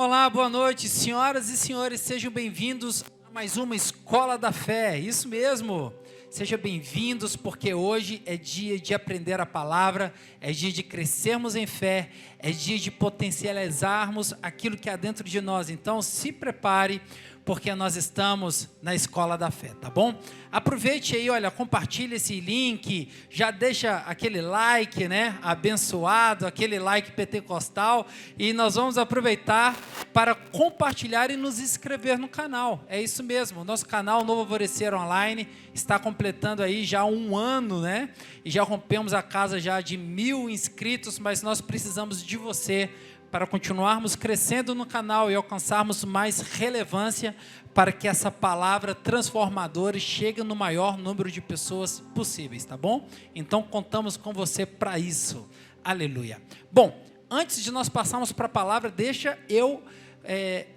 Olá, boa noite, senhoras e senhores, sejam bem-vindos a mais uma Escola da Fé, isso mesmo, sejam bem-vindos porque hoje é dia de aprender a palavra, é dia de crescermos em fé, é dia de potencializarmos aquilo que há dentro de nós, então se prepare, porque nós estamos na Escola da Fé, tá bom? Aproveite aí, olha, compartilhe esse link, já deixa aquele like, né, abençoado, aquele like pentecostal, e nós vamos aproveitar para compartilhar e nos inscrever no canal, é isso mesmo, o nosso canal Novo Alvorecer Online está completando aí já 1 ano, né, e já rompemos a casa já de 1000 inscritos, mas nós precisamos de você, para continuarmos crescendo no canal e alcançarmos mais relevância para que essa palavra transformadora chegue no maior número de pessoas possíveis, tá bom? Então contamos com você para isso, aleluia. Bom, antes de nós passarmos para a palavra, deixa eu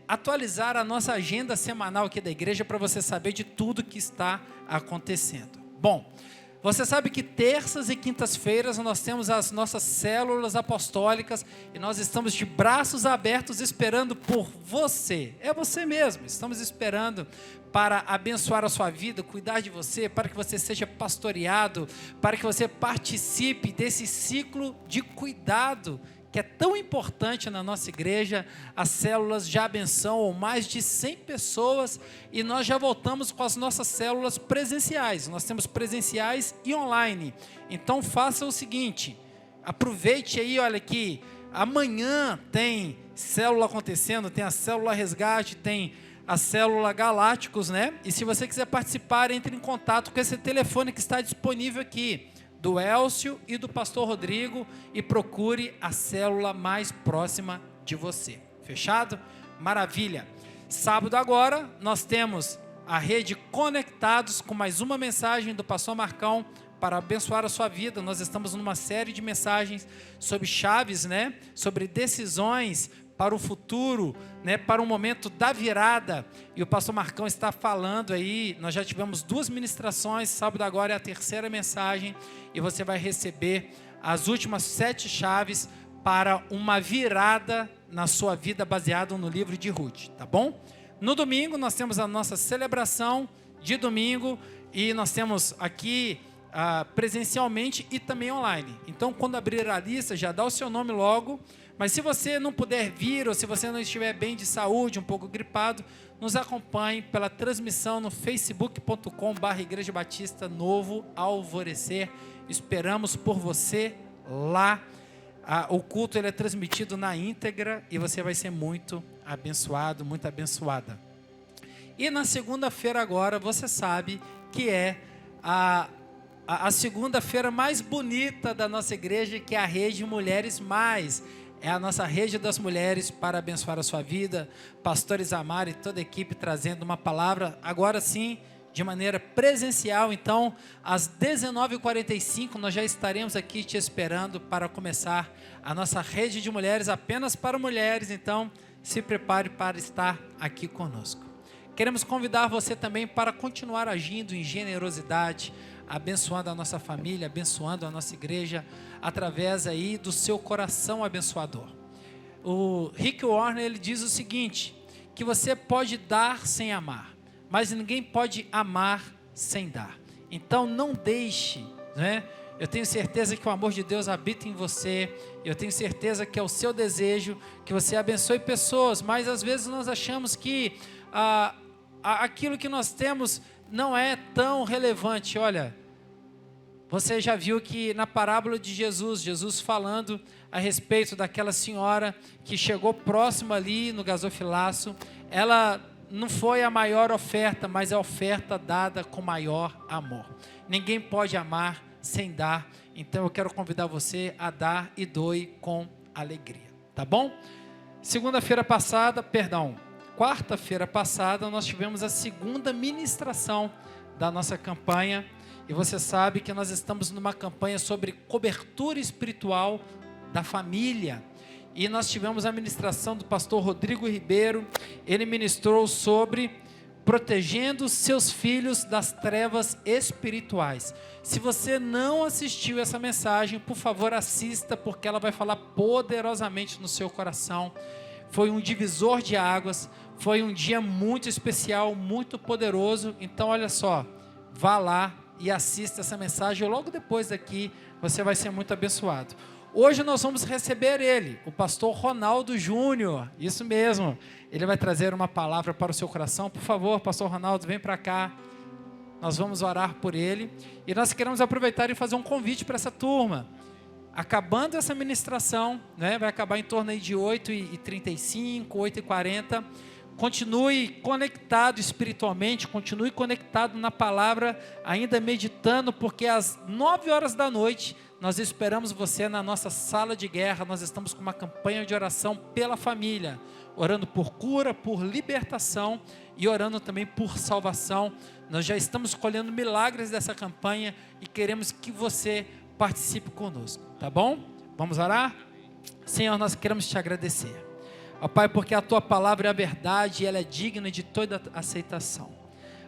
atualizar a nossa agenda semanal aqui da igreja para você saber de tudo que está acontecendo. Bom, você sabe que terças e quintas-feiras nós temos as nossas células apostólicas e nós estamos de braços abertos esperando por você. É você mesmo, estamos esperando para abençoar a sua vida, cuidar de você, para que você seja pastoreado, para que você participe desse ciclo de cuidado que é tão importante na nossa igreja. As células já abençoam mais de 100 pessoas e nós já voltamos com as nossas células presenciais. Nós temos presenciais e online. Então faça o seguinte, aproveite aí, olha aqui, amanhã tem célula acontecendo, tem a célula resgate, tem a célula Galácticos, né? E se você quiser participar, entre em contato com esse telefone que está disponível aqui, do Elcio e do pastor Rodrigo, e procure a célula mais próxima de você. Fechado? Maravilha! Sábado agora, nós temos a rede Conectados com mais uma mensagem do pastor Marcão para abençoar a sua vida. Nós estamos numa série de mensagens sobre chaves, né? Sobre decisões para o futuro, né, para o momento da virada, e o pastor Marcão está falando aí, nós já tivemos 2 ministrações, sábado agora é a 3ª mensagem, e você vai receber as últimas 7 chaves para uma virada na sua vida, baseado no livro de Ruth, tá bom? No domingo nós temos a nossa celebração de domingo, e nós temos aqui presencialmente e também online, então quando abrir a lista, já dá o seu nome logo. Mas se você não puder vir, ou se você não estiver bem de saúde, um pouco gripado, nos acompanhe pela transmissão no facebook.com/Igreja Batista Novo Alvorecer. Esperamos por você lá. O culto ele é transmitido na íntegra e você vai ser muito abençoado, muito abençoada. E na segunda-feira agora, você sabe que é a segunda-feira mais bonita da nossa igreja, que é a Rede Mulheres Mais. É a nossa rede das mulheres para abençoar a sua vida. Pastor Isamar e toda a equipe trazendo uma palavra, agora sim, de maneira presencial. Então, às 19h45, nós já estaremos aqui te esperando para começar a nossa rede de mulheres, apenas para mulheres. Então, se prepare para estar aqui conosco. Queremos convidar você também para continuar agindo em generosidade, abençoando a nossa família, abençoando a nossa igreja, através aí do seu coração abençoador. O Rick Warren, ele diz o seguinte, que você pode dar sem amar, mas ninguém pode amar sem dar. Então não deixe, né? Eu tenho certeza que o amor de Deus habita em você, eu tenho certeza que é o seu desejo, que você abençoe pessoas, mas às vezes nós achamos que aquilo que nós temos não é tão relevante. Olha, você já viu que na parábola de Jesus falando a respeito daquela senhora que chegou próximo ali no gasofilaço, ela não foi a maior oferta, mas a oferta dada com maior amor. Ninguém pode amar sem dar, então eu quero convidar você a dar e doe com alegria, tá bom? Quarta-feira passada nós tivemos a 2ª ministração da nossa campanha, e você sabe que nós estamos numa campanha sobre cobertura espiritual da família. E nós tivemos a ministração do pastor Rodrigo Ribeiro. Ele ministrou sobre protegendo seus filhos das trevas espirituais. Se você não assistiu essa mensagem, por favor assista, porque ela vai falar poderosamente no seu coração. foi um divisor de águas, foi um dia muito especial, muito poderoso. Então olha só, vá lá e assista essa mensagem, logo depois daqui você vai ser muito abençoado. Hoje nós vamos receber ele, o pastor Ronaldo Júnior, isso mesmo, ele vai trazer uma palavra para o seu coração. Por favor, pastor Ronaldo, vem para cá, nós vamos orar por ele, e nós queremos aproveitar e fazer um convite para essa turma. Acabando essa ministração, né, vai acabar em torno aí de 8h35, 8h40, continue conectado espiritualmente, continue conectado na palavra, ainda meditando, porque às 9h da noite, nós esperamos você na nossa sala de guerra. Nós estamos com uma campanha de oração pela família, orando por cura, por libertação e orando também por salvação. Nós já estamos colhendo milagres dessa campanha e queremos que você participe conosco, tá bom? Vamos orar? Senhor, nós queremos te agradecer, ó Pai, porque a tua palavra é a verdade e ela é digna de toda aceitação.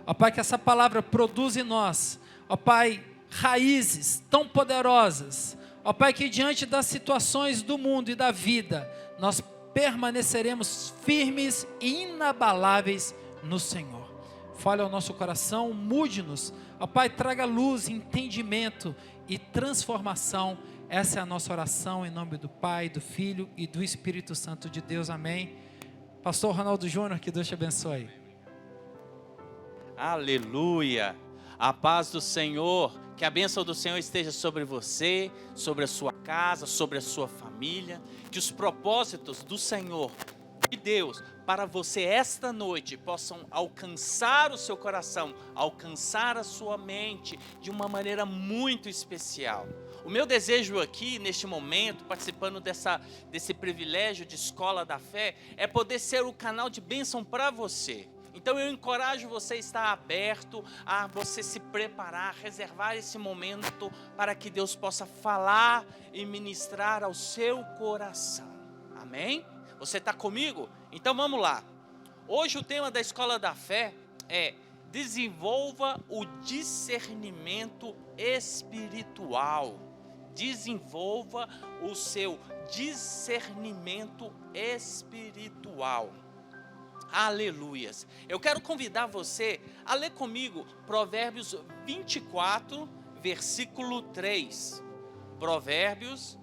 Ó Pai, que essa palavra produza em nós, ó Pai, raízes tão poderosas, ó Pai, que diante das situações do mundo e da vida, nós permaneceremos firmes e inabaláveis no Senhor. Fale ao nosso coração, mude-nos, ó Pai, traga luz, entendimento e transformação. Essa é a nossa oração em nome do Pai, do Filho e do Espírito Santo de Deus, amém. Pastor Ronaldo Júnior, que Deus te abençoe. Aleluia, a paz do Senhor, que a bênção do Senhor esteja sobre você, sobre a sua casa, sobre a sua família, que os propósitos do Senhor, de Deus, para você esta noite, possam alcançar o seu coração, alcançar a sua mente, de uma maneira muito especial. O meu desejo aqui, neste momento, participando desse privilégio de Escola da Fé, é poder ser o canal de bênção para você. Então eu encorajo você a estar aberto, a você se preparar, reservar esse momento para que Deus possa falar e ministrar ao seu coração. Amém? Você está comigo? Então vamos lá. Hoje o tema da Escola da Fé é: desenvolva o discernimento espiritual. Desenvolva o seu discernimento espiritual. Aleluias. Eu quero convidar você a ler comigo Provérbios 24, versículo 3. Provérbios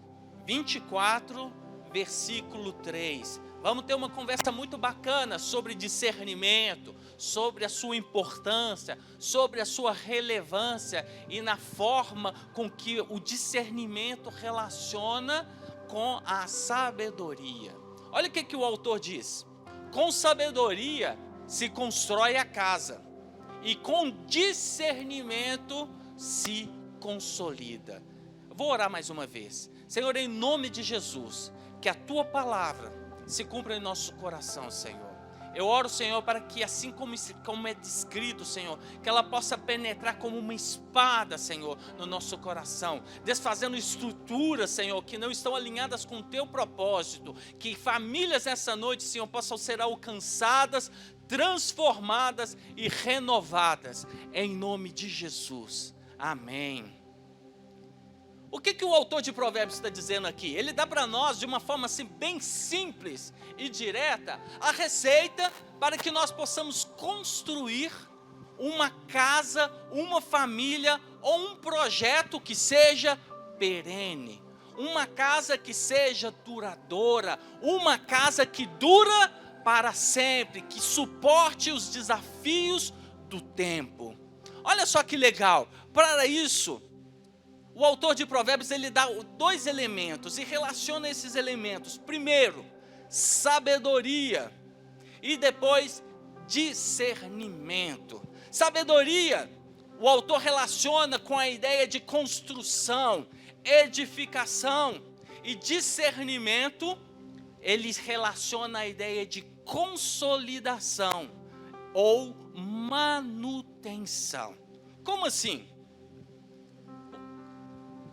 24, versículo 3. Vamos ter uma conversa muito bacana sobre discernimento, sobre a sua importância, sobre a sua relevância e na forma com que o discernimento relaciona com a sabedoria. Olha o que o autor diz: com sabedoria se constrói a casa, e com discernimento se consolida. Vou orar mais uma vez. Senhor, em nome de Jesus, que a tua palavra se cumpra em nosso coração, Senhor. Eu oro, Senhor, para que assim como é descrito, Senhor, que ela possa penetrar como uma espada, Senhor, no nosso coração, desfazendo estruturas, Senhor, que não estão alinhadas com o teu propósito, que famílias essa noite, Senhor, possam ser alcançadas, transformadas e renovadas, em nome de Jesus. Amém. O que o autor de Provérbios está dizendo aqui? Ele dá para nós, de uma forma assim, bem simples e direta, a receita para que nós possamos construir uma casa, uma família ou um projeto que seja perene. Uma casa que seja duradoura, uma casa que dura para sempre, que suporte os desafios do tempo. Olha só que legal, para isso, o autor de Provérbios, ele dá dois elementos e relaciona esses elementos. Primeiro, sabedoria, e depois discernimento. Sabedoria, o autor relaciona com a ideia de construção, edificação, e discernimento, ele relaciona a ideia de consolidação ou manutenção. Como assim?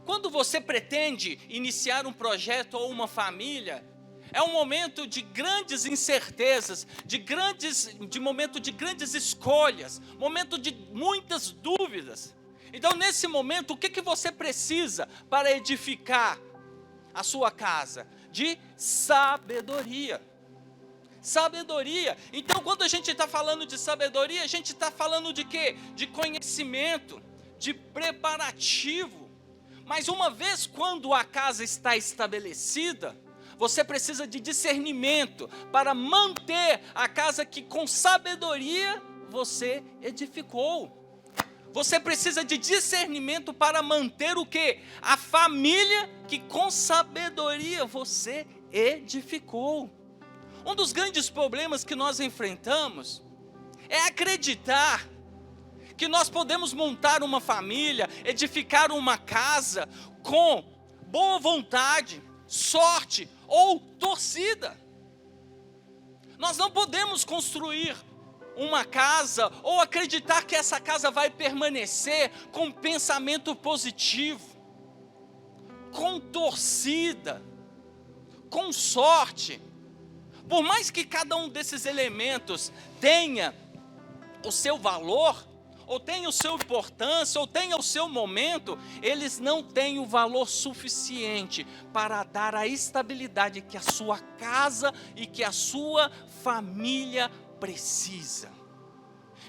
Quando você pretende iniciar um projeto ou uma família, é um momento de grandes incertezas, de momento de grandes escolhas, momento de muitas dúvidas. Então, nesse momento, o que você precisa para edificar a sua casa? De sabedoria. Sabedoria. Então, quando a gente está falando de sabedoria, a gente está falando de quê? De conhecimento, de preparativo. Mas uma vez quando a casa está estabelecida, você precisa de discernimento para manter a casa que com sabedoria você edificou. Você precisa de discernimento para manter o quê? A família que com sabedoria você edificou. Um dos grandes problemas que nós enfrentamos é acreditar que nós podemos montar uma família, edificar uma casa com boa vontade, sorte ou torcida. Nós não podemos construir uma casa ou acreditar que essa casa vai permanecer com pensamento positivo, com torcida, com sorte. Por mais que cada um desses elementos tenha o seu valor, ou tenha o seu importância, ou tenha o seu momento, eles não têm o valor suficiente para dar a estabilidade que a sua casa e que a sua família precisa.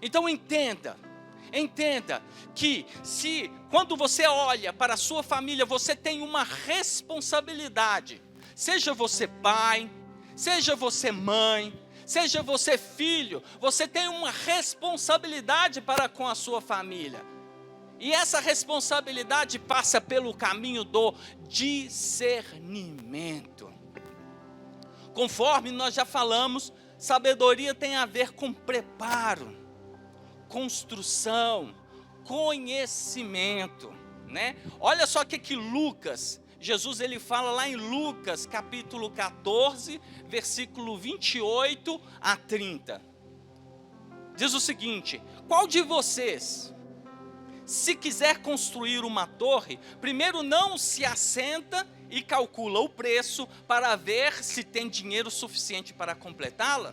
Então entenda que se quando você olha para a sua família, você tem uma responsabilidade, seja você pai, seja você mãe, seja você filho, você tem uma responsabilidade para com a sua família. E essa responsabilidade passa pelo caminho do discernimento. Conforme nós já falamos, sabedoria tem a ver com preparo, construção, conhecimento, né? Olha só o que Lucas, Jesus ele fala lá em Lucas capítulo 14, versículo 28 a 30. Diz o seguinte: qual de vocês, se quiser construir uma torre, primeiro não se assenta e calcula o preço para ver se tem dinheiro suficiente para completá-la?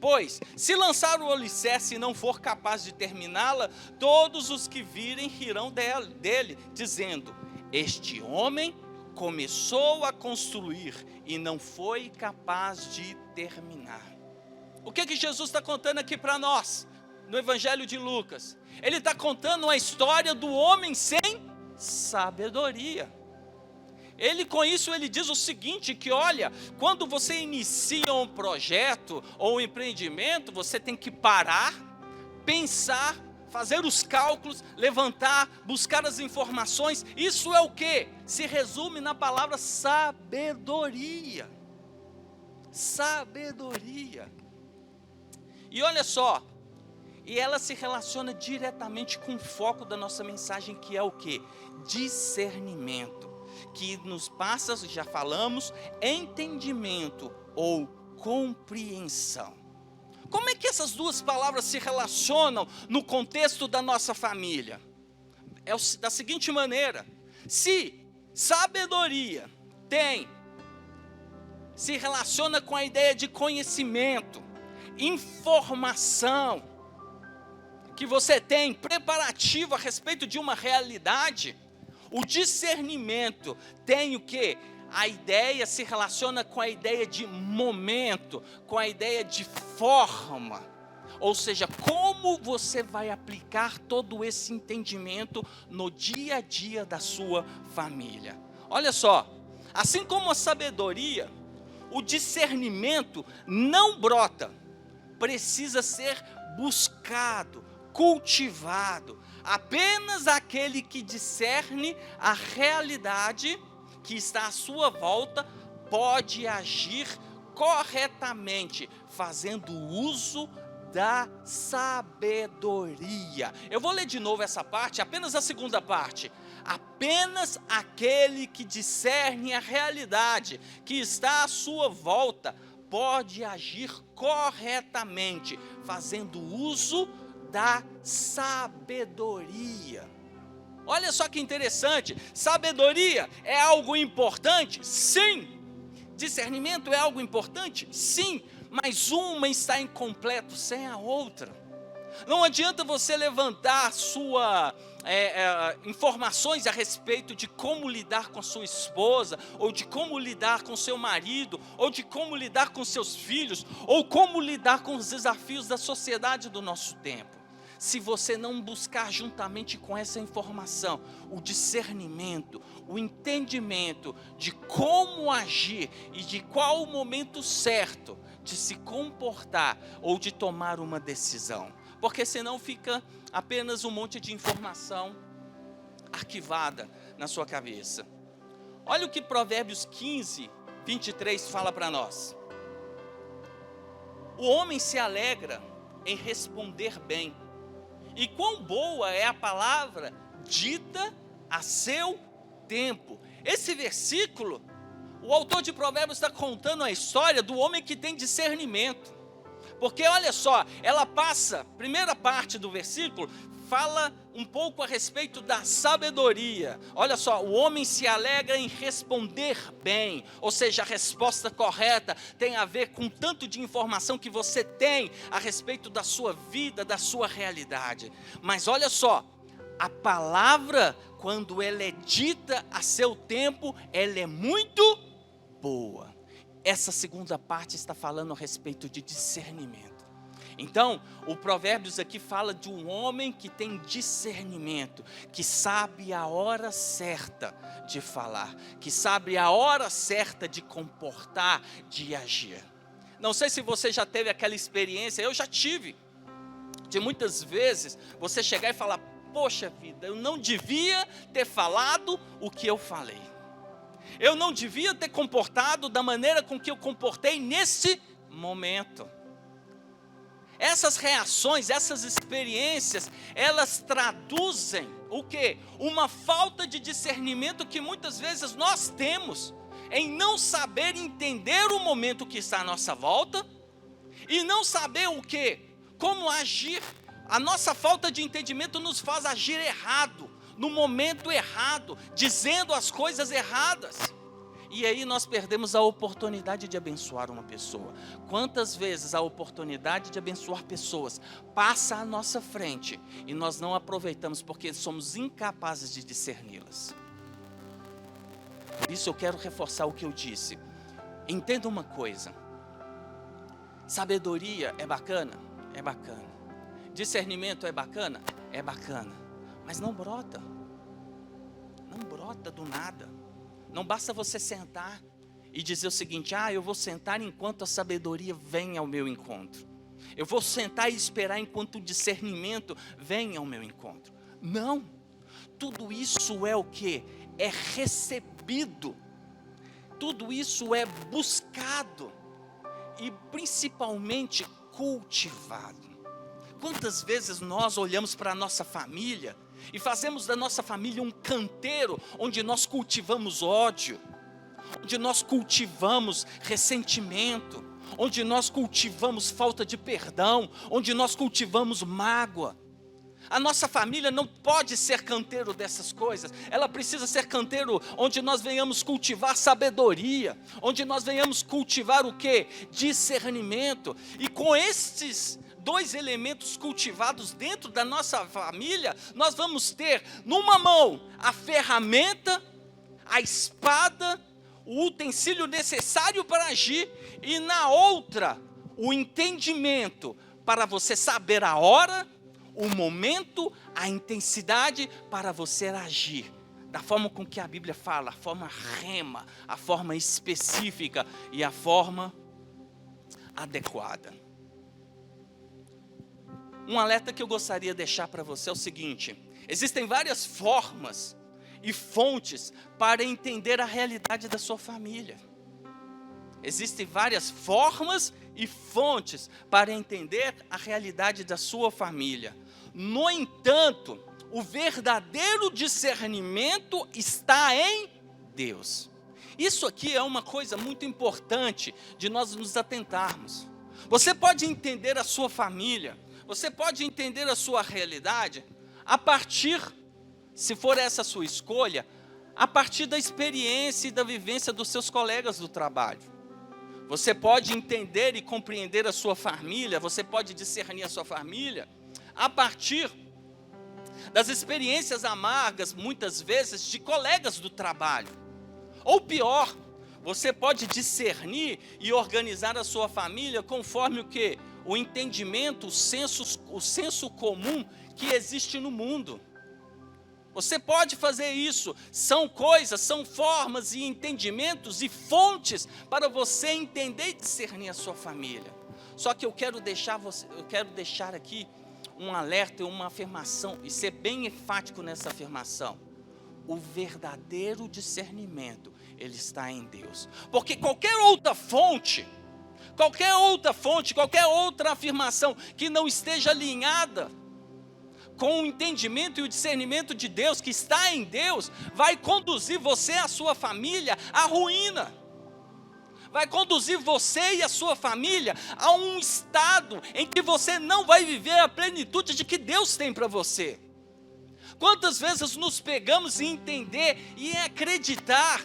Pois, se lançar o alicerce e não for capaz de terminá-la, todos os que virem rirão dele, dizendo: este homem começou a construir e não foi capaz de terminar. O que Jesus está contando aqui para nós, no Evangelho de Lucas? Ele está contando a história do homem sem sabedoria. Ele com isso, ele diz o seguinte, que olha, quando você inicia um projeto ou um empreendimento, você tem que parar, pensar, fazer os cálculos, levantar, buscar as informações. Isso é o que? Se resume na palavra sabedoria. Sabedoria. E olha só, e ela se relaciona diretamente com o foco da nossa mensagem, que é o que? Discernimento. Que nos passa, já falamos, entendimento ou compreensão. Como é que essas duas palavras se relacionam no contexto da nossa família? É da seguinte maneira: se sabedoria se relaciona com a ideia de conhecimento, informação, que você tem preparativo a respeito de uma realidade, o discernimento tem o quê? A ideia se relaciona com a ideia de momento, com a ideia de forma. Ou seja, como você vai aplicar todo esse entendimento no dia a dia da sua família. Olha só, assim como a sabedoria, o discernimento não brota, precisa ser buscado, cultivado. Apenas aquele que discerne a realidade que está à sua volta pode agir corretamente, fazendo uso da sabedoria. Eu vou ler de novo essa parte, apenas a segunda parte. Apenas aquele que discerne a realidade que está à sua volta pode agir corretamente, fazendo uso da sabedoria. Olha só que interessante, sabedoria é algo importante? Sim. Discernimento é algo importante? Sim, mas uma está incompleto sem a outra. Não adianta você levantar sua informações a respeito de como lidar com sua esposa, ou de como lidar com seu marido, ou de como lidar com seus filhos, ou como lidar com os desafios da sociedade do nosso tempo. Se você não buscar juntamente com essa informação o discernimento, o entendimento de como agir e de qual o momento certo de se comportar ou de tomar uma decisão, porque senão fica apenas um monte de informação arquivada na sua cabeça. Olha o que Provérbios 15, 23 fala para nós. O homem se alegra em responder bem, e quão boa é a palavra dita a seu tempo. Esse versículo, o autor de Provérbios está contando a história do homem que tem discernimento. Porque olha só, ela passa, primeira parte do versículo, fala um pouco a respeito da sabedoria. Olha só, o homem se alegra em responder bem, ou seja, a resposta correta tem a ver com tanto de informação que você tem a respeito da sua vida, da sua realidade. Mas olha só, a palavra, quando ela é dita a seu tempo, ela é muito boa. Essa segunda parte está falando a respeito de discernimento. Então, o Provérbios aqui fala de um homem que tem discernimento, que sabe a hora certa de falar, que sabe a hora certa de comportar, de agir. Não sei se você já teve aquela experiência, eu já tive, de muitas vezes você chegar e falar: poxa vida, eu não devia ter falado o que eu falei. Eu não devia ter comportado da maneira com que eu comportei nesse momento. Essas reações, essas experiências, elas traduzem o quê? Uma falta de discernimento que muitas vezes nós temos em não saber entender o momento que está à nossa volta e não saber o quê? Como agir. A nossa falta de entendimento nos faz agir errado, no momento errado, dizendo as coisas erradas. E aí nós perdemos a oportunidade de abençoar uma pessoa. Quantas vezes a oportunidade de abençoar pessoas passa à nossa frente e nós não aproveitamos porque somos incapazes de discerni-las. Por isso eu quero reforçar o que eu disse. Entenda uma coisa. Sabedoria é bacana? É bacana. Discernimento é bacana? É bacana. Mas não brota. Não brota do nada. Não basta você sentar e dizer o seguinte: eu vou sentar enquanto a sabedoria vem ao meu encontro. Eu vou sentar e esperar enquanto o discernimento vem ao meu encontro. Não. Tudo isso é o quê? É recebido. Tudo isso é buscado. E principalmente cultivado. Quantas vezes nós olhamos para a nossa família e fazemos da nossa família um canteiro onde nós cultivamos ódio, onde nós cultivamos ressentimento, onde nós cultivamos falta de perdão, onde nós cultivamos mágoa. A nossa família não pode ser canteiro dessas coisas. Ela precisa ser canteiro onde nós venhamos cultivar sabedoria, onde nós venhamos cultivar o quê? Discernimento. E com estes dois elementos cultivados dentro da nossa família, nós vamos ter numa mão a ferramenta, a espada, o utensílio necessário para agir, e na outra o entendimento para você saber a hora, o momento, a intensidade para você agir da forma com que a Bíblia fala, a forma rema, a forma específica e a forma adequada. Um alerta que eu gostaria de deixar para você é o seguinte: existem várias formas e fontes para entender a realidade da sua família. Existem várias formas e fontes para entender a realidade da sua família. No entanto, o verdadeiro discernimento está em Deus. Isso aqui é uma coisa muito importante de nós nos atentarmos. Você pode entender a sua família, você pode entender a sua realidade a partir, se for essa a sua escolha, a partir da experiência e da vivência dos seus colegas do trabalho. Você pode entender e compreender a sua família, você pode discernir a sua família a partir das experiências amargas, muitas vezes, de colegas do trabalho. Ou pior, você pode discernir e organizar a sua família conforme o quê? O entendimento, o senso comum que existe no mundo. Você pode fazer isso. São coisas, são formas e entendimentos e fontes para você entender e discernir a sua família. Só que eu quero deixar aqui um alerta e uma afirmação, e ser bem enfático nessa afirmação. O verdadeiro discernimento, ele está em Deus. Porque qualquer outra fonte, qualquer outra afirmação que não esteja alinhada com o entendimento e o discernimento de Deus, que está em Deus, vai conduzir você e a sua família à ruína. Vai conduzir você e a sua família a um estado em que você não vai viver a plenitude de que Deus tem para você. Quantas vezes nos pegamos em entender e em acreditar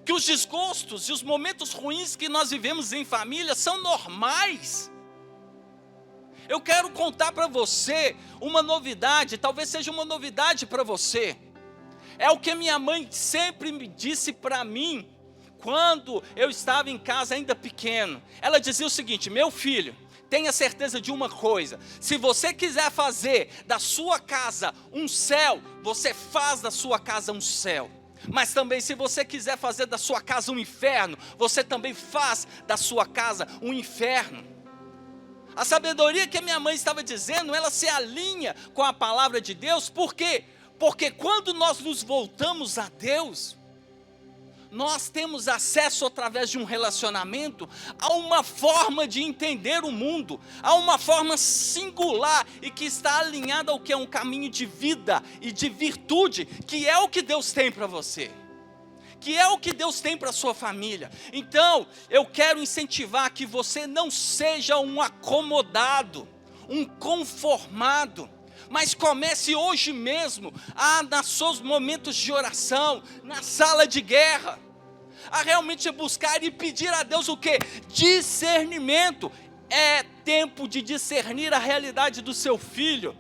que os desgostos e os momentos ruins que nós vivemos em família são normais. Eu quero contar para você uma novidade, talvez seja uma novidade para você. É o que minha mãe sempre me disse para mim, quando eu estava em casa ainda pequeno. Ela dizia o seguinte: meu filho, tenha certeza de uma coisa, se você quiser fazer da sua casa um céu, você faz da sua casa um céu. Mas também, se você quiser fazer da sua casa um inferno, você também faz da sua casa um inferno. A sabedoria que a minha mãe estava dizendo, ela se alinha com a palavra de Deus. Por quê? Porque quando nós nos voltamos a Deus, nós temos acesso, através de um relacionamento, a uma forma de entender o mundo, a uma forma singular e que está alinhada ao que é um caminho de vida e de virtude, que é o que Deus tem para você, que é o que Deus tem para a sua família. Então, eu quero incentivar que você não seja um acomodado, um conformado, mas comece hoje mesmo, nos seus momentos de oração, na sala de guerra, a realmente buscar e pedir a Deus o quê? Discernimento. É tempo de discernir a realidade do seu filho.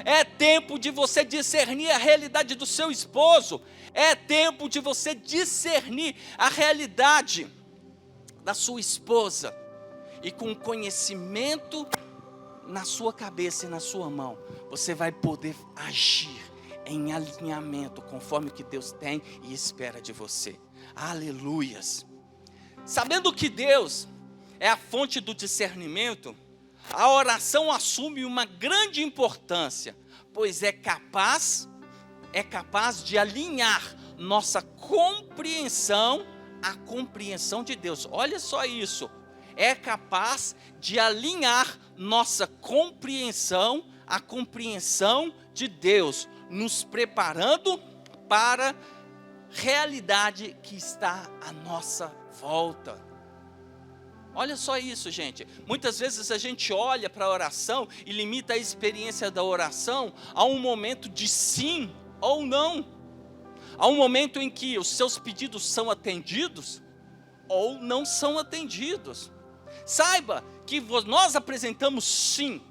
É tempo de você discernir a realidade do seu esposo. É tempo de você discernir a realidade da sua esposa. E com conhecimento na sua cabeça e na sua mão, você vai poder agir em alinhamento conforme o que Deus tem e espera de você. Aleluias. Sabendo que Deus é a fonte do discernimento, a oração assume uma grande importância, pois é capaz de alinhar nossa compreensão à compreensão de Deus. Olha só isso. É capaz de alinhar nossa compreensão à compreensão de Deus, nos preparando para a realidade que está à nossa volta. Olha só isso, gente. Muitas vezes a gente olha para a oração e limita a experiência da oração a um momento de sim ou não. A um momento em que os seus pedidos são atendidos ou não são atendidos. Saiba que nós apresentamos sim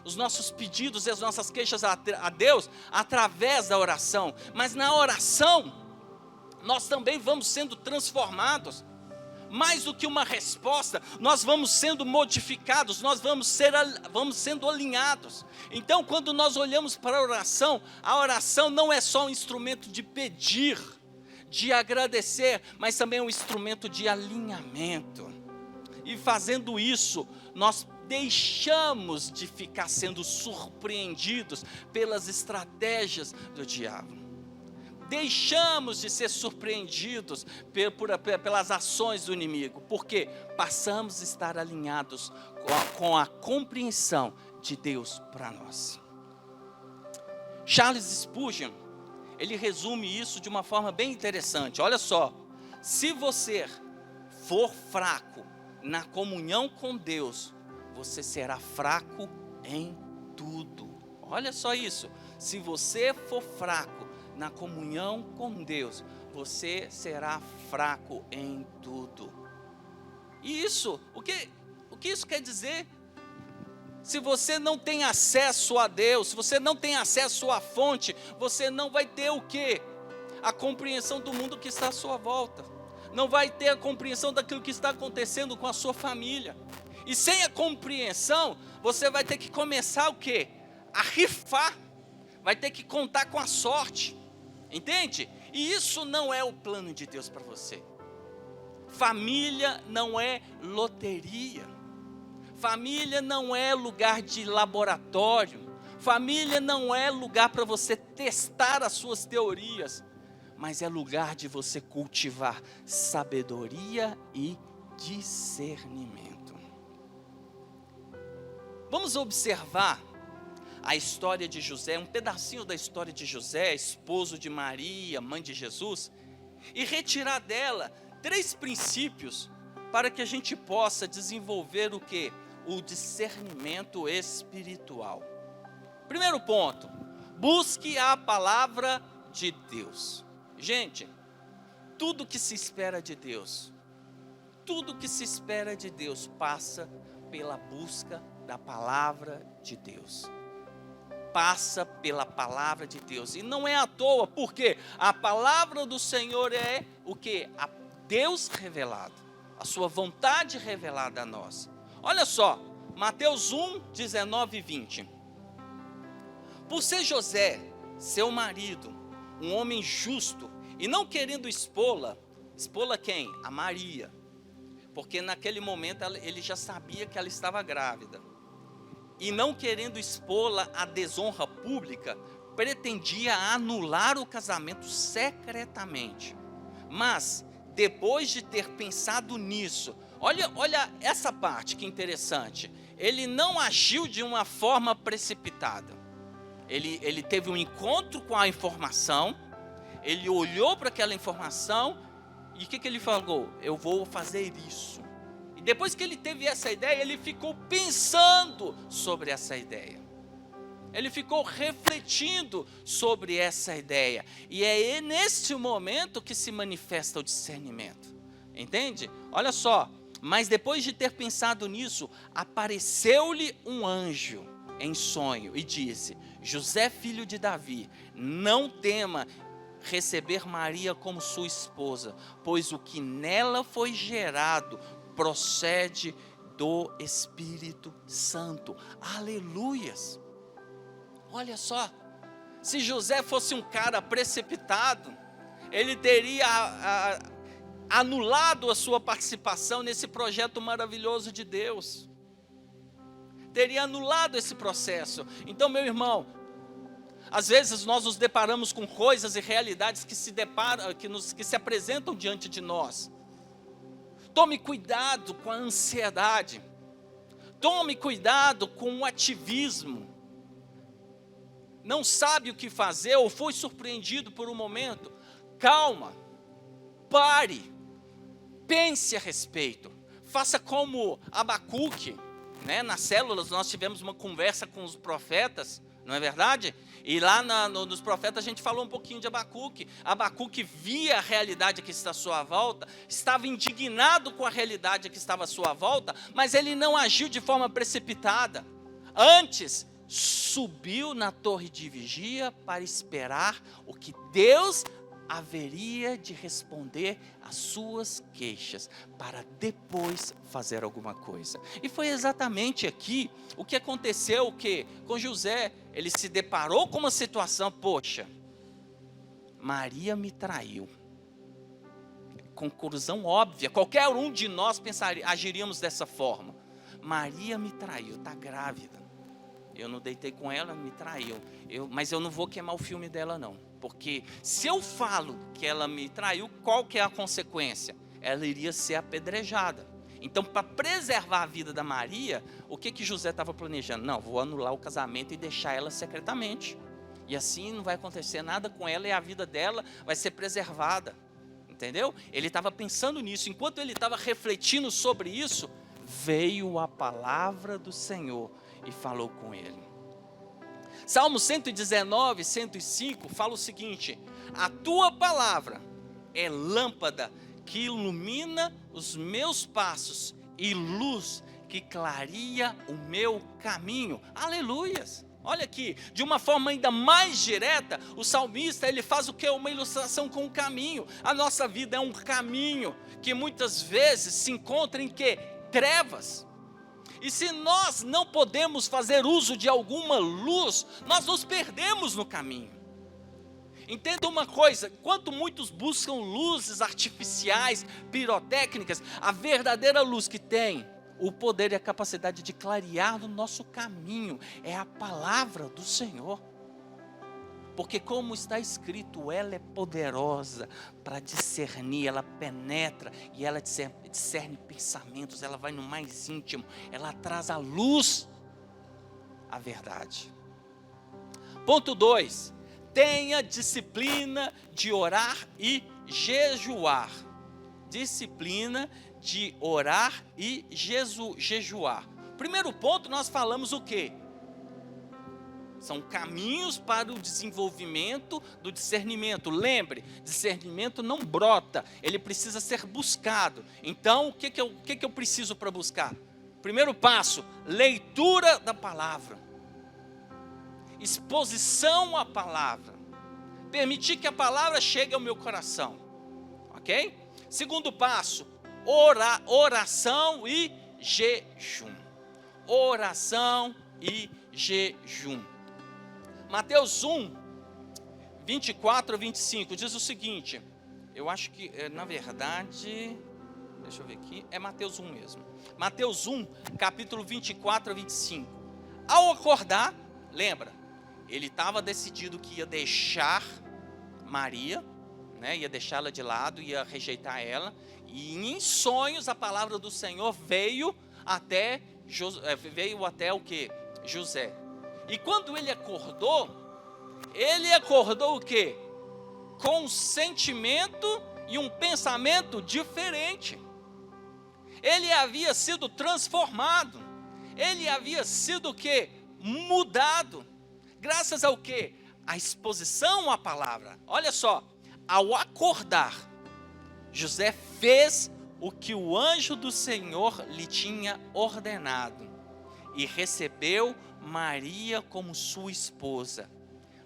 os nossos pedidos e as nossas queixas a Deus através da oração. Mas na oração, nós também vamos sendo transformados. Mais do que uma resposta, nós vamos sendo modificados, nós vamos sendo alinhados. Então, quando nós olhamos para a oração não é só um instrumento de pedir, de agradecer, mas também é um instrumento de alinhamento. E fazendo isso, nós deixamos de ficar sendo surpreendidos pelas estratégias do diabo. Deixamos de ser surpreendidos pelas ações do inimigo, porque passamos a estar alinhados com a compreensão de Deus para nós. Charles Spurgeon, ele resume isso de uma forma bem interessante. Olha só, se você for fraco na comunhão com Deus, você será fraco em tudo. Olha só isso, se você for fraco na comunhão com Deus, você será fraco em tudo. E isso, o que isso quer dizer? Se você não tem acesso a Deus, se você não tem acesso à fonte, você não vai ter o quê? A compreensão do mundo que está à sua volta. Não vai ter a compreensão daquilo que está acontecendo com a sua família. E sem a compreensão, você vai ter que começar o quê? A rifar. Vai ter que contar com a sorte. Entende? E isso não é o plano de Deus para você. Família não é loteria. Família não é lugar de laboratório. Família não é lugar para você testar as suas teorias. Mas é lugar de você cultivar sabedoria e discernimento. Vamos observar a história de José, um pedacinho da história de José, esposo de Maria, mãe de Jesus, e retirar dela 3 princípios para que a gente possa desenvolver o quê? O discernimento espiritual. Primeiro ponto, busque a palavra de Deus. Gente, tudo que se espera de Deus, tudo que se espera de Deus passa pela busca da palavra de Deus. Passa pela palavra de Deus. E não é à toa, porque a palavra do Senhor é o quê? A Deus revelado, a sua vontade revelada a nós. Olha só, Mateus 1, 19 e 20. Por ser José, seu marido, um homem justo, e não querendo expô-la quem? A Maria. Porque naquele momento ele já sabia que ela estava grávida. E não querendo expô-la à desonra pública, pretendia anular o casamento secretamente. Mas, depois de ter pensado nisso, olha essa parte que interessante. Ele não agiu de uma forma precipitada. Ele teve um encontro com a informação, ele olhou para aquela informação, e o que ele falou? Eu vou fazer isso. E depois que ele teve essa ideia, ele ficou pensando sobre essa ideia. Ele ficou refletindo sobre essa ideia. E é neste momento que se manifesta o discernimento. Entende? Olha só. Mas depois de ter pensado nisso, apareceu-lhe um anjo em sonho e disse: José, filho de Davi, não tema receber Maria como sua esposa, pois o que nela foi gerado procede do Espírito Santo. Aleluias! Olha só, se José fosse um cara precipitado, ele teria anulado a sua participação nesse projeto maravilhoso de Deus. Teria anulado esse processo. Então, meu irmão, às vezes nós nos deparamos com coisas e realidades que se apresentam diante de nós. Tome cuidado com a ansiedade. Tome cuidado com o ativismo. Não sabe o que fazer ou foi surpreendido por um momento. Calma. Pare. Pense a respeito. Faça como Abacuque, né? Nas células nós tivemos uma conversa com os profetas, não é verdade? E lá nos profetas a gente falou um pouquinho de Abacuque. Abacuque via a realidade que está à sua volta, estava indignado com a realidade que estava à sua volta, mas ele não agiu de forma precipitada. Antes, subiu na torre de vigia para esperar o que Deus haveria de responder às suas queixas, para depois fazer alguma coisa. E foi exatamente aqui o que aconteceu com José. Ele se deparou com uma situação, poxa, Maria me traiu. Conclusão óbvia, qualquer um de nós agiríamos dessa forma. Maria me traiu, está grávida. Eu não deitei com ela, me traiu. Mas eu não vou queimar o filme dela não. Porque se eu falo que ela me traiu, qual que é a consequência? Ela iria ser apedrejada. Então, para preservar a vida da Maria, o que José estava planejando? Não, vou anular o casamento e deixar ela secretamente. E assim não vai acontecer nada com ela e a vida dela vai ser preservada. Entendeu? Ele estava pensando nisso. Enquanto ele estava refletindo sobre isso, veio a palavra do Senhor e falou com ele. Salmo 119, 105 fala o seguinte: a tua palavra é lâmpada que ilumina os meus passos e luz que clareia o meu caminho. Aleluias! Olha aqui, de uma forma ainda mais direta, o salmista, ele faz o que? Uma ilustração com o caminho. A nossa vida é um caminho que muitas vezes se encontra em quê? Trevas. E se nós não podemos fazer uso de alguma luz, nós nos perdemos no caminho. Entenda uma coisa, quanto muitos buscam luzes artificiais, pirotécnicas, a verdadeira luz que tem o poder e a capacidade de clarear no nosso caminho é a palavra do Senhor. Porque como está escrito, ela é poderosa para discernir, ela penetra e ela discerne pensamentos, ela vai no mais íntimo, ela traz à luz a verdade. Ponto 2, tenha disciplina de orar e jejuar. Disciplina de orar e jejuar. Primeiro ponto, nós falamos o quê? São caminhos para o desenvolvimento do discernimento. Lembre, discernimento não brota, ele precisa ser buscado. Então, o que eu preciso para buscar? Primeiro passo, leitura da palavra. Exposição à palavra. Permitir que a palavra chegue ao meu coração. Ok? Segundo passo, oração e jejum. Oração e jejum. Mateus 1, 24 a 25, diz o seguinte, eu acho que, na verdade, deixa eu ver aqui, é Mateus 1 mesmo. Mateus 1, capítulo 24 a 25. Ao acordar, lembra, ele estava decidido que ia deixar Maria, né, ia deixá-la de lado, ia rejeitar ela, e em sonhos a palavra do Senhor veio até o quê? José. E quando ele acordou o quê? Com um sentimento e um pensamento diferente. Ele havia sido transformado. Ele havia sido o quê? Mudado. Graças ao quê? A exposição à palavra. Olha só, ao acordar, José fez o que o anjo do Senhor lhe tinha ordenado e recebeu Maria como sua esposa,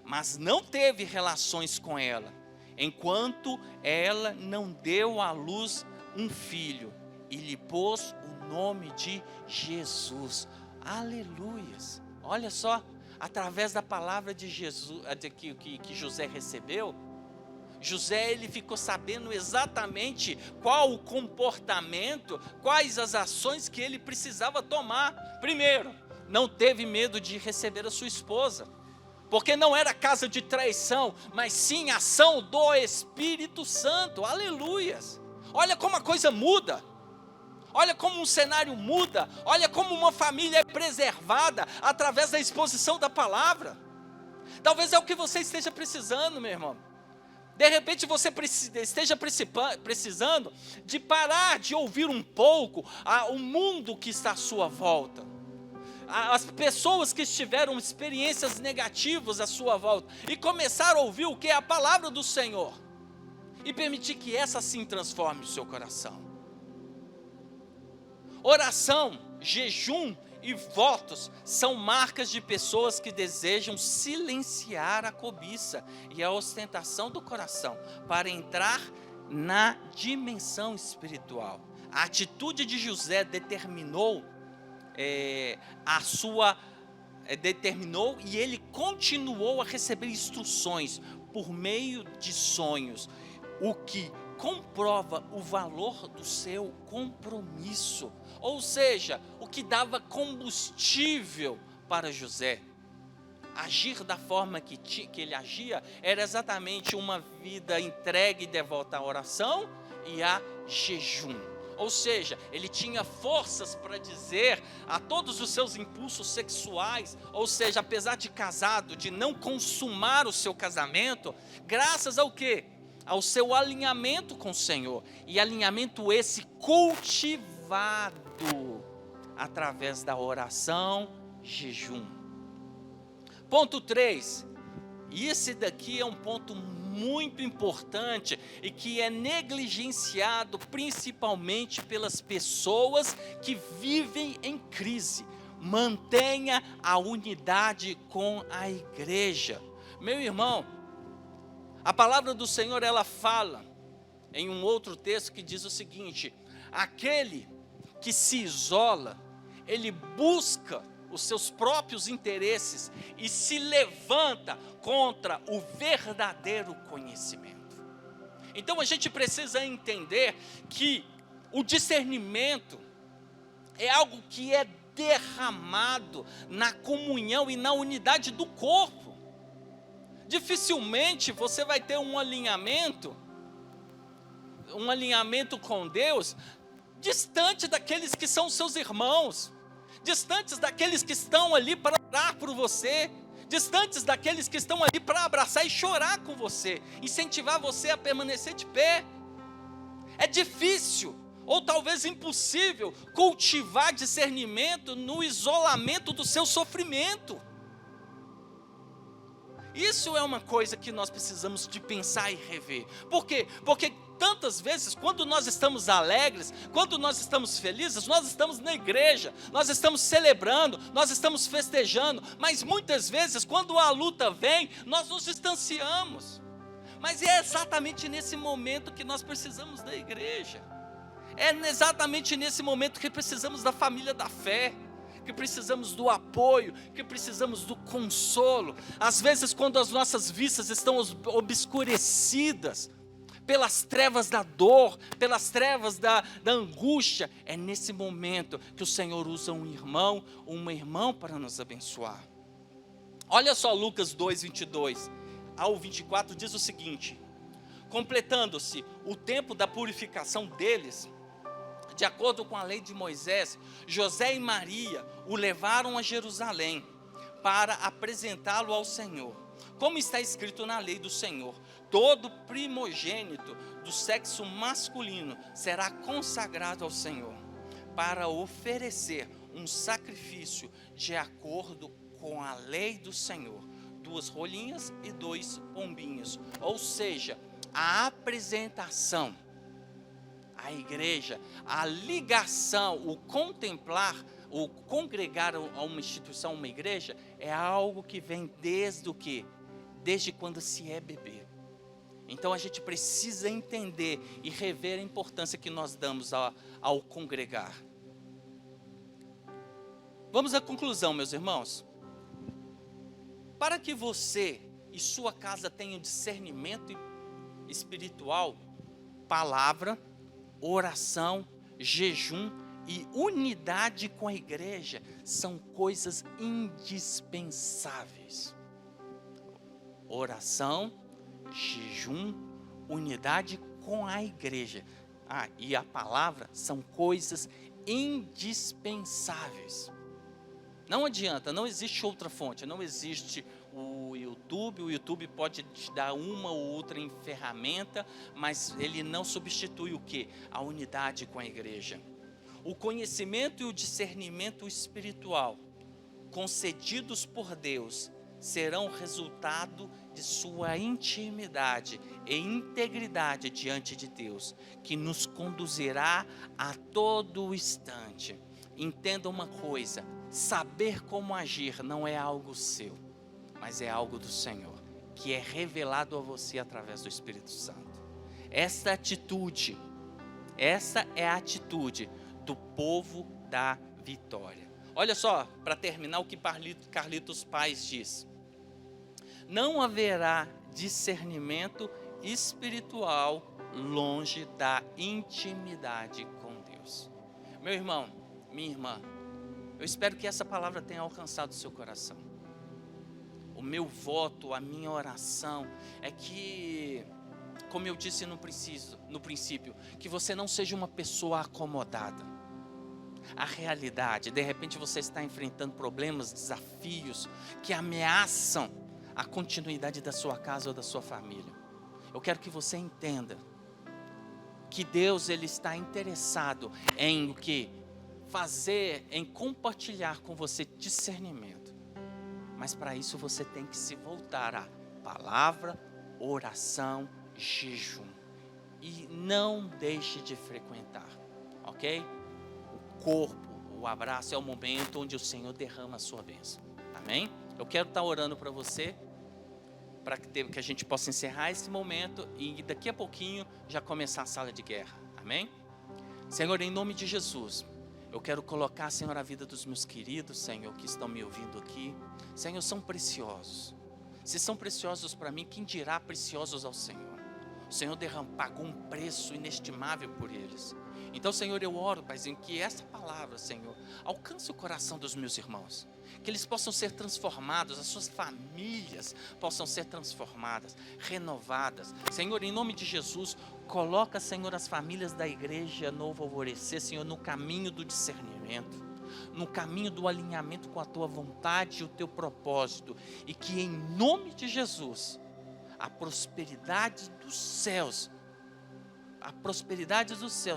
mas não teve relações com ela, enquanto ela não deu à luz um filho, e lhe pôs o nome de Jesus. Aleluias! Olha só, através da palavra de Jesus, que José recebeu, José, ele ficou sabendo exatamente qual o comportamento, quais as ações que ele precisava tomar. Primeiro, não teve medo de receber a sua esposa, porque não era casa de traição, mas sim ação do Espírito Santo. Aleluias! Olha como a coisa muda, olha como um cenário muda, olha como uma família é preservada através da exposição da palavra. Talvez é o que você esteja precisando, meu irmão. De repente você esteja precisando de parar de ouvir um pouco o mundo que está à sua volta, as pessoas que tiveram experiências negativas à sua volta, e começar a ouvir o que é a palavra do Senhor, e permitir que essa sim transforme o seu coração. Oração, jejum e votos são marcas de pessoas que desejam silenciar a cobiça e a ostentação do coração para entrar na dimensão espiritual. A atitude de José determinou e ele continuou a receber instruções por meio de sonhos, o que comprova o valor do seu compromisso, ou seja, o que dava combustível para José. Agir da forma que ele agia era exatamente uma vida entregue e devota à oração e a jejum. Ou seja, ele tinha forças para dizer a todos os seus impulsos sexuais, ou seja, apesar de casado, de não consumar o seu casamento, graças ao quê? Ao seu alinhamento com o Senhor, e alinhamento esse cultivado através da oração, jejum. Ponto 3, e esse daqui é um ponto muito importante e que é negligenciado principalmente pelas pessoas que vivem em crise. Mantenha a unidade com a igreja. Meu irmão, a palavra do Senhor, ela fala em um outro texto que diz o seguinte: aquele que se isola, ele busca os seus próprios interesses e se levanta contra o verdadeiro conhecimento. Então a gente precisa entender que o discernimento é algo que é derramado na comunhão e na unidade do corpo. Dificilmente você vai ter um alinhamento com Deus distante daqueles que são seus irmãos, distantes daqueles que estão ali para orar por você, distantes daqueles que estão ali para abraçar e chorar com você, incentivar você a permanecer de pé. É difícil, ou talvez impossível, cultivar discernimento no isolamento do seu sofrimento. Isso é uma coisa que nós precisamos de pensar e rever. Por quê? Porque tantas vezes, quando nós estamos alegres, quando nós estamos felizes, nós estamos na igreja, nós estamos celebrando, nós estamos festejando, mas muitas vezes, quando a luta vem, nós nos distanciamos. Mas é exatamente nesse momento que nós precisamos da igreja. É exatamente nesse momento que precisamos da família da fé, que precisamos do apoio, que precisamos do consolo. Às vezes, quando as nossas vistas estão obscurecidas pelas trevas da dor, pelas trevas da angústia, é nesse momento que o Senhor usa um irmão, uma irmã para nos abençoar. Olha só Lucas 2, 22 ao 24, diz o seguinte: completando-se o tempo da purificação deles, de acordo com a lei de Moisés, José e Maria o levaram a Jerusalém para apresentá-lo ao Senhor. Como está escrito na lei do Senhor, todo primogênito do sexo masculino será consagrado ao Senhor, para oferecer um sacrifício de acordo com a lei do Senhor, 2 rolinhas e 2 pombinhos. Ou seja, a apresentação, a igreja, a ligação, o contemplar, o congregar a uma instituição, uma igreja, é algo que vem desde o quê? Desde quando se é bebê. Então a gente precisa entender e rever a importância que nós damos ao congregar. Vamos à conclusão, meus irmãos. Para que você e sua casa tenham discernimento espiritual, palavra, oração, jejum e unidade com a igreja são coisas indispensáveis. Oração, jejum, unidade com a igreja. E a palavra são coisas indispensáveis. Não adianta, não existe outra fonte, não existe o YouTube pode te dar uma ou outra ferramenta, mas ele não substitui o quê? A unidade com a igreja. O conhecimento e o discernimento espiritual concedidos por Deus serão resultado de sua intimidade e integridade diante de Deus, que nos conduzirá a todo instante. Entenda uma coisa: saber como agir não é algo seu, mas é algo do Senhor, que é revelado a você através do Espírito Santo. Essa é a atitude do povo da vitória. Olha só, para terminar, o que Carlitos Paz diz: não haverá discernimento espiritual longe da intimidade com Deus. Meu irmão, minha irmã, eu espero que essa palavra tenha alcançado o seu coração. O meu voto, a minha oração é que, como eu disse no princípio, que você não seja uma pessoa acomodada. A realidade, de repente você está enfrentando problemas, desafios que ameaçam a continuidade da sua casa ou da sua família. Eu quero que você entenda que Deus, Ele está interessado em o que? Fazer, em compartilhar com você discernimento. Mas para isso você tem que se voltar à palavra, oração, jejum. E não deixe de frequentar, ok? O corpo, o abraço é o momento onde o Senhor derrama a sua bênção. Amém? Eu quero estar orando para você, para que a gente possa encerrar esse momento e daqui a pouquinho já começar a sala de guerra. Amém? Senhor, em nome de Jesus, eu quero colocar, Senhor, a vida dos meus queridos, Senhor, que estão me ouvindo aqui. Senhor, são preciosos. Se são preciosos para mim, quem dirá preciosos ao Senhor? O Senhor pagou um preço inestimável por eles. Então, Senhor, eu oro, Paizinho, que essa palavra, Senhor, alcance o coração dos meus irmãos. Que eles possam ser transformados, as suas famílias possam ser transformadas, renovadas. Senhor, em nome de Jesus, coloca, Senhor, as famílias da igreja Novo Alvorecer, Senhor, no caminho do discernimento, no caminho do alinhamento com a tua vontade e o teu propósito. E que em nome de Jesus, a prosperidade dos céus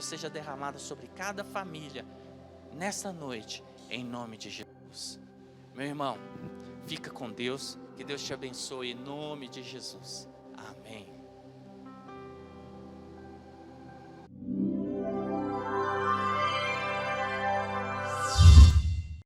seja derramada sobre cada família nessa noite, em nome de Jesus. Meu irmão, fica com Deus, que Deus te abençoe em nome de Jesus. Amém.